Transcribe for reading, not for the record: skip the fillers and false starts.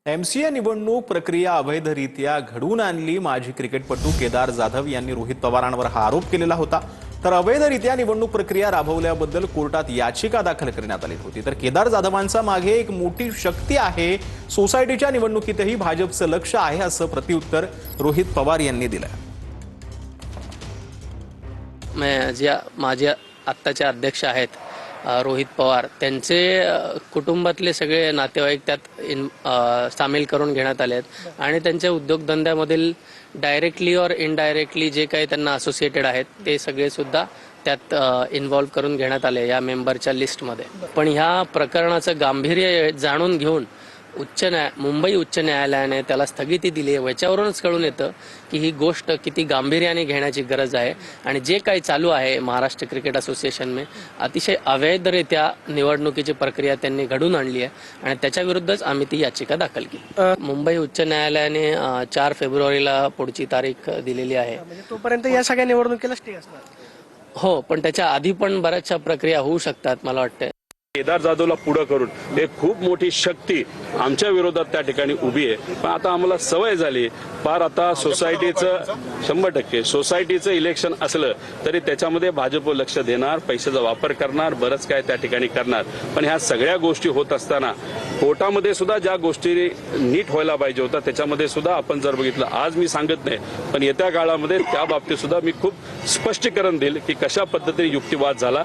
MCA निवडणूक प्रक्रिया अवैधरित्या घडवून आणली। माजी क्रिकेटपटू केदार जाधव यांनी रोहित पवारांवर हा आरोप केलेला होता। तर अवैधरित्या निवडणूक प्रक्रिया राबवल्याबद्दल कोर्टात याचिका दाखल करण्यात आली होती। तर केदार जाधवांचा मागे एक मोठी शक्ती आहे, सोसायटीच्या निवडणुकीतही भाजपचं लक्ष आहे, असं प्रत्युत्तर रोहित पवार यांनी दिलं। माझे आत्ताचे अध्यक्ष आहेत रोहित पवार, त्यांचे कुटुंबातले सगळे नातेवाईक त्यात सामील करून घेण्यात आले आहेत आणि त्यांच्या उद्योगधंद्यामधील डायरेक्टली और इनडायरेक्टली जे काही त्यांना असोसिएटेड आहेत ते सगळे सुद्धा त्यात इन्व्हॉल्व करून घेण्यात आले या मेंबरच्या लिस्टमध्ये। पण ह्या प्रकरणाचं गांभीर्य जाणून घेऊन मुंबई उच्च न्यायालयाने त्याला स्थगिती दिली आहे। याच्यावरूनच कळून येतं की ही गोष्ट किती गांभीर्याने घेण्याची गरज आहे आणि जे काही चालू आहे महाराष्ट्र क्रिकेट असोसिएशनने अतिशय अवैधरित्या निवडणुकीची प्रक्रिया त्यांनी घडून आणली आहे आणि त्याच्या विरुद्धच आम्ही ती याचिका दाखल केली। मुंबई उच्च न्यायालयाने 4 फेब्रुवारीला पुढची तारीख दिलेली आहे। तोपर्यंत या सगळ्या निवडणुकीला स्टे असणार? हो, पण त्याच्या आधी पण बऱ्याचशा प्रक्रिया होऊ शकतात मला वाटतं। केदार जाधवला पुढे करून एक खूप मोठी शक्ती आमच्या विरोधात त्या ठिकाणी उभी आहे। पण आता आम्हाला सवय झाली फार, आता सोसायटीचं 100% सोसायटीचं इलेक्शन असलं तरी त्याच्यामध्ये भाजप लक्ष देणार, पैशाचा वापर करणार, बरंच काय त्या ठिकाणी करणार। पण ह्या सगळ्या गोष्टी होत असताना कोर्टामध्ये सुद्धा ज्या गोष्टी नीट व्हायला पाहिजे होत्या त्याच्यामध्ये सुद्धा आपण जर बघितलं, आज मी सांगत नाही पण येत्या काळामध्ये त्या बाबतीत सुद्धा मी खूप स्पष्टीकरण देईल की कशा पद्धतीने युक्तिवाद झाला।